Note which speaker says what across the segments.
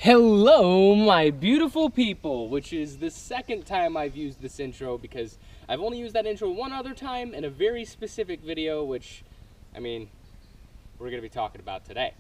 Speaker 1: Hello, my beautiful people, which is the second time I've used this intro because I've only used that intro one other time in a very specific video, which, we're going to be talking about today.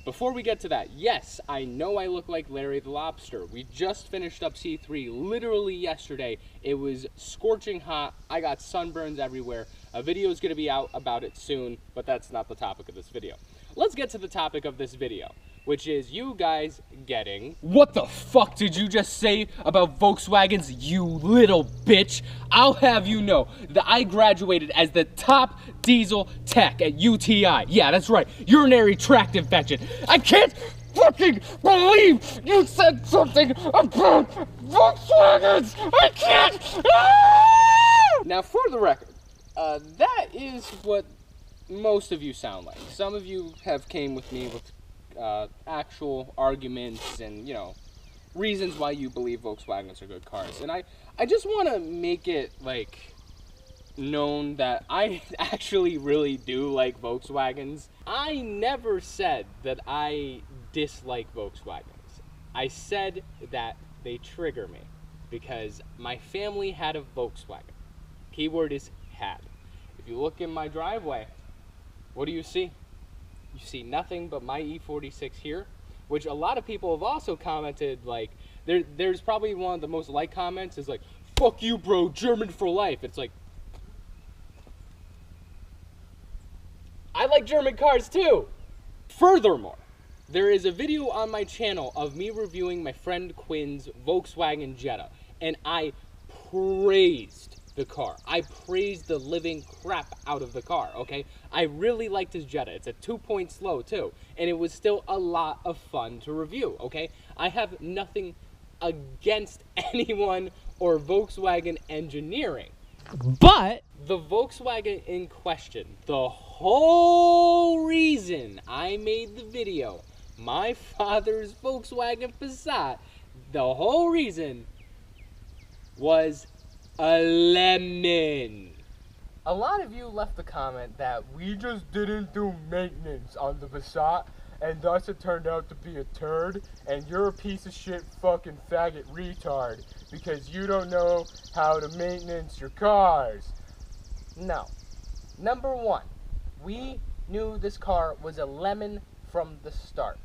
Speaker 1: Before we get to that, yes, I know I look like Larry the Lobster. We just finished up C3 literally yesterday. It was scorching hot. I got sunburns everywhere. A video is going to be out about it soon, but that's not the topic of this video. Let's get to the topic of this video, which is you guys getting... What the fuck did you just say about Volkswagens, you little bitch? I'll have you know that I graduated as the top diesel tech at UTI. Yeah, that's right, urinary tract infection. I can't fucking believe you said something about Volkswagens! I can't! Ah! Now, for the record, that is what most of you sound like. Some of you have came with me with actual arguments and, reasons why you believe Volkswagens are good cars. And I just want to make it, known that I actually really do like Volkswagens. I never said that I dislike Volkswagens. I said that they trigger me because my family had a Volkswagen. Keyword is had. If you look in my driveway, what do you see? You see nothing but my E46 here, which a lot of people have also commented, there's probably one of the most liked comments is fuck you, bro, German for life. It's I like German cars too. Furthermore, there is a video on my channel of me reviewing my friend Quinn's Volkswagen Jetta, and I praised the car. I praised the living crap out of the car, okay? I really liked his Jetta. It's a 2-point slow too, and it was still a lot of fun to review, okay? I have nothing against anyone or Volkswagen engineering, but the Volkswagen in question, the whole reason I made the video, my father's Volkswagen Passat, the whole reason was a lemon. A lot of you left the comment that we just didn't do maintenance on the Passat and thus it turned out to be a turd and you're a piece of shit fucking faggot retard because you don't know how to maintenance your cars. No. Number one, we knew this car was a lemon from the start.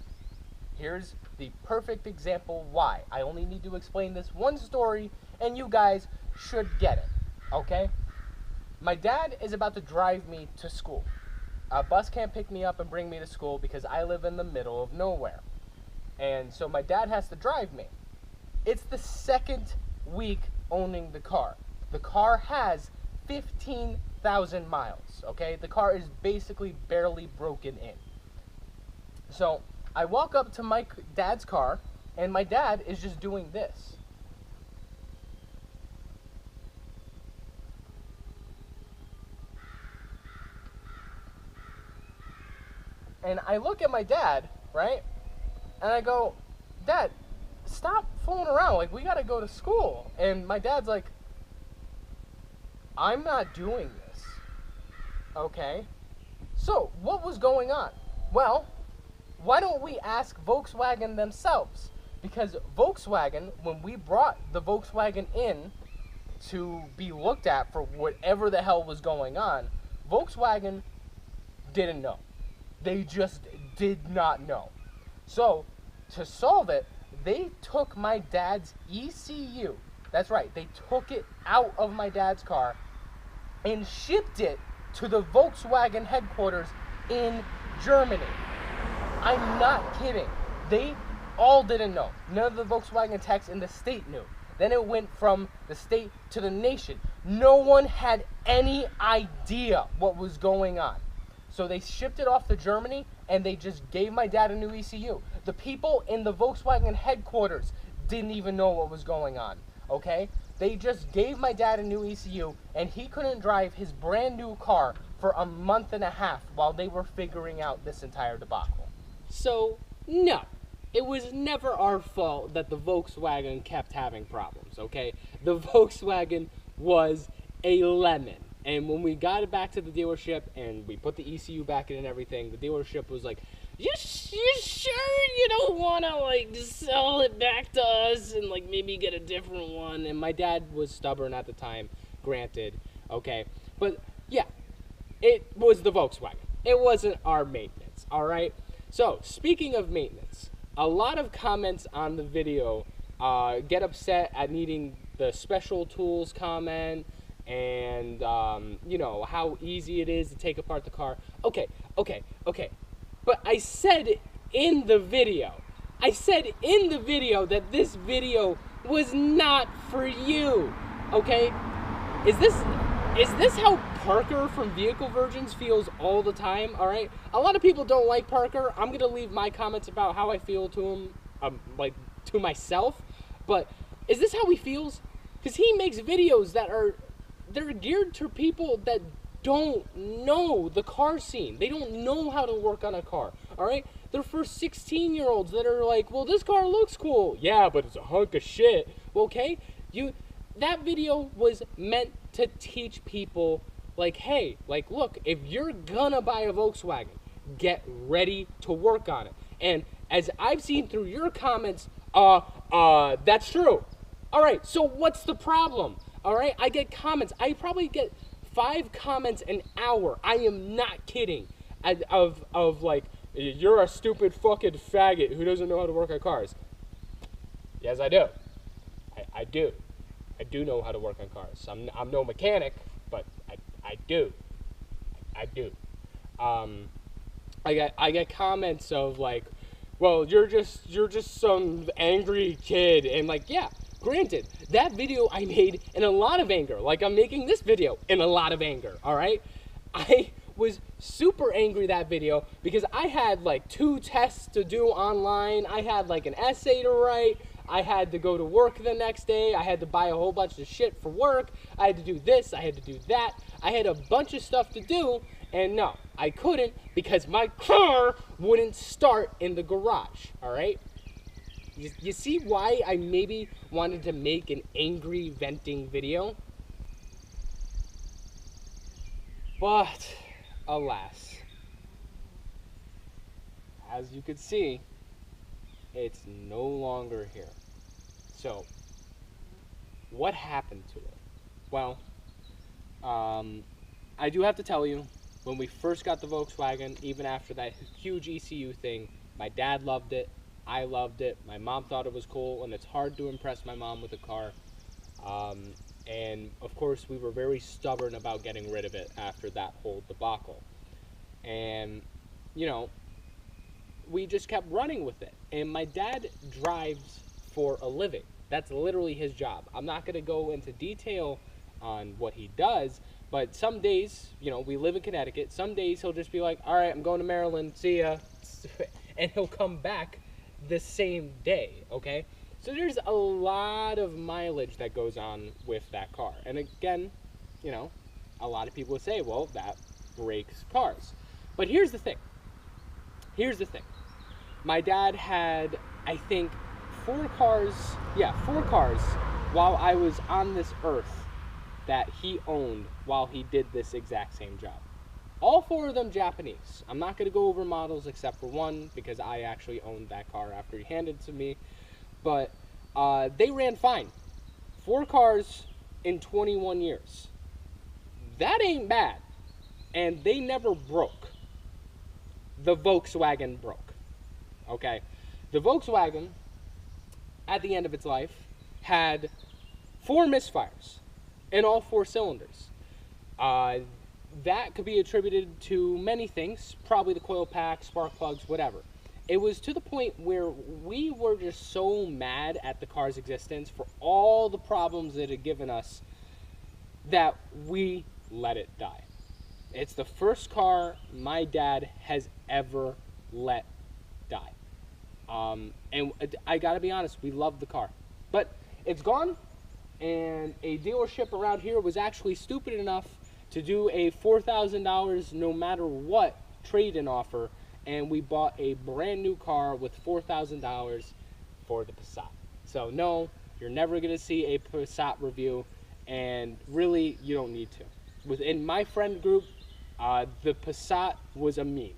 Speaker 1: Here's the perfect example why. I only need to explain this one story and you guys should get it, okay? My dad is about to drive me to school. A bus can't pick me up and bring me to school because I live in the middle of nowhere. And so my dad has to drive me. It's the second week owning the car. The car has 15,000 miles, okay? The car is basically barely broken in. So I walk up to my dad's car and my dad is just doing this. And I look at my dad, right? And I go, Dad, stop fooling around. We gotta go to school. And my dad's like, I'm not doing this. Okay? So, what was going on? Well, why don't we ask Volkswagen themselves? Because Volkswagen, when we brought the Volkswagen in to be looked at for whatever the hell was going on, Volkswagen didn't know. They just did not know. So, to solve it, they took my dad's ECU. That's right, they took it out of my dad's car and shipped it to the Volkswagen headquarters in Germany. I'm not kidding. They all didn't know. None of the Volkswagen techs in the state knew. Then it went from the state to the nation. No one had any idea what was going on. So they shipped it off to Germany and they just gave my dad a new ECU. The people in the Volkswagen headquarters didn't even know what was going on, okay? They just gave my dad a new ECU and he couldn't drive his brand new car for a month and a half while they were figuring out this entire debacle. So, no. It was never our fault that the Volkswagen kept having problems, okay? The Volkswagen was a lemon. And when we got it back to the dealership and we put the ECU back in and everything, the dealership was like,
Speaker 2: you sure you don't want to, like, sell it back to us and, like, maybe get a different one?
Speaker 1: And my dad was stubborn at the time, granted, okay? But, yeah, it was the Volkswagen. It wasn't our maintenance, all right? So, speaking of maintenance, a lot of comments on the video get upset at needing the special tools comment and, you know, how easy it is to take apart the car. Okay. But I said in the video that this video was not for you, okay? Is this how Parker from Vehicle Virgins feels all the time, all right? A lot of people don't like Parker. I'm going to leave my comments about how I feel to him, like, to myself. But is this how he feels? Because he makes videos that they're geared to people that don't know the car scene. They don't know how to work on a car, all right? They're for 16-year-olds that are like, well, this car looks cool. Yeah, but it's a hunk of shit. Well, okay, that video was meant to teach people, like, hey, like, look, if you're gonna buy a Volkswagen, get ready to work on it. And as I've seen through your comments, that's true. All right, so what's the problem? All right, I get comments. I probably get 5 comments an hour. I am not kidding. Of like, you're a stupid fucking faggot who doesn't know how to work on cars. Yes, I do. I do. I do know how to work on cars. I'm no mechanic, but I do. I do. I get comments of like, well, you're just some angry kid, and like, yeah, granted, that video I made in a lot of anger. Like, I'm making this video in a lot of anger, all right? I was super angry that video because I had like 2 tests to do online. I had like an essay to write. I had to go to work the next day. I had to buy a whole bunch of shit for work. I had to do this. I had to do that. I had a bunch of stuff to do. And no, I couldn't because my car wouldn't start in the garage, all right? You see why I maybe wanted to make an angry venting video? But, alas, as you could see, it's no longer here. So, what happened to it? Well, I do have to tell you, when we first got the Volkswagen, even after that huge ECU thing, my dad loved it, I loved it, my mom thought it was cool, and it's hard to impress my mom with a car. And of course, we were very stubborn about getting rid of it after that whole debacle. And, you know, we just kept running with it. And my dad drives for a living. That's literally his job. I'm not going to go into detail on what he does, but some days, you know, we live in Connecticut. Some days he'll just be like, all right, I'm going to Maryland. See ya. And he'll come back the same day, okay? So there's a lot of mileage that goes on with that car. And again, you know, a lot of people would say, well, that breaks cars. But here's the thing. My dad had, I think, 4 cars while I was on this earth that he owned while he did this exact same job. All 4 of them Japanese. I'm not going to go over models except for one because I actually owned that car after he handed it to me. But they ran fine. 4 cars in 21 years. That ain't bad. And they never broke. The Volkswagen broke. Okay? The Volkswagen, at the end of its life, had 4 misfires in all 4 cylinders. That could be attributed to many things, probably the coil pack, spark plugs, whatever. It was to the point where we were just so mad at the car's existence for all the problems it had given us that we let it die. It's the first car my dad has ever let die. And I gotta be honest, we loved the car. But it's gone, and a dealership around here was actually stupid enough to do a $4,000 no matter what trade-in offer, and we bought a brand new car with $4,000 for the Passat. So no, you're never gonna see a Passat review, and really, you don't need to. Within my friend group, the Passat was a meme.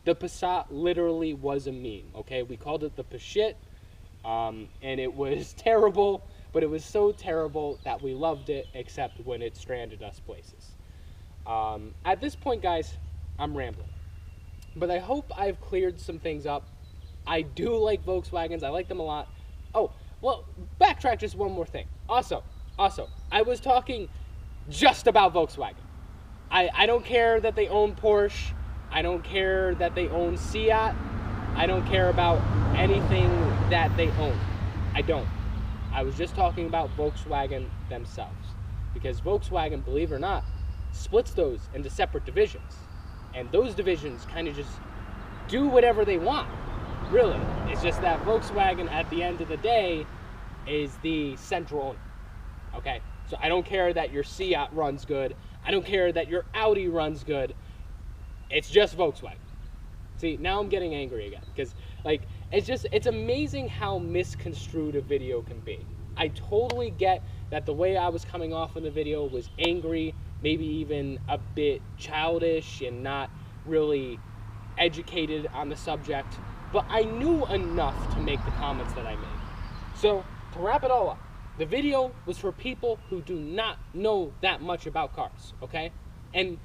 Speaker 1: The Passat literally was a meme, okay? We called it the Pashit, and it was terrible, but it was so terrible that we loved it, except when it stranded us places. At this point, guys, I'm rambling. But I hope I've cleared some things up. I do like Volkswagens. I like them a lot. Oh, well, backtrack just one more thing. Also, I was talking just about Volkswagen. I don't care that they own Porsche. I don't care that they own Seat. I don't care about anything that they own. I don't. I was just talking about Volkswagen themselves. Because Volkswagen, believe it or not, splits those into separate divisions. And those divisions kind of just do whatever they want, really. It's just that Volkswagen, at the end of the day, is the central owner, okay? So I don't care that your Seat runs good. I don't care that your Audi runs good. It's just Volkswagen. See, now I'm getting angry again, because, like, it's amazing how misconstrued a video can be. I totally get that the way I was coming off in the video was angry, maybe even a bit childish and not really educated on the subject, but I knew enough to make the comments that I made. So, to wrap it all up, the video was for people who do not know that much about cars, okay? And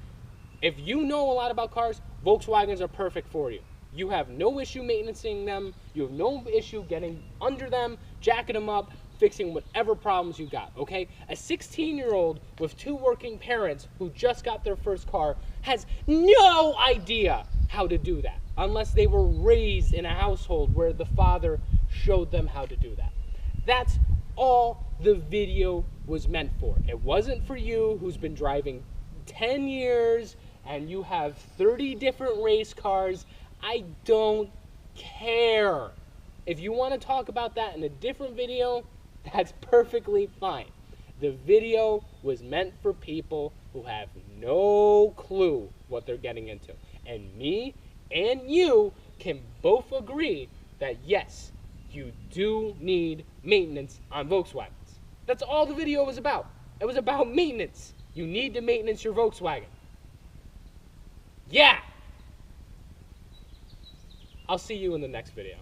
Speaker 1: if you know a lot about cars, Volkswagens are perfect for you. You have no issue maintaining them, you have no issue getting under them, jacking them up, fixing whatever problems you got, okay? A 16-year-old with 2 working parents who just got their first car has no idea how to do that unless they were raised in a household where the father showed them how to do that. That's all the video was meant for. It wasn't for you who's been driving 10 years and you have 30 different race cars. I don't care. If you want to talk about that in a different video, that's perfectly fine. The video was meant for people who have no clue what they're getting into. And me and you can both agree that yes, you do need maintenance on Volkswagens. That's all the video was about. It was about maintenance. You need to maintenance your Volkswagen. Yeah! I'll see you in the next video.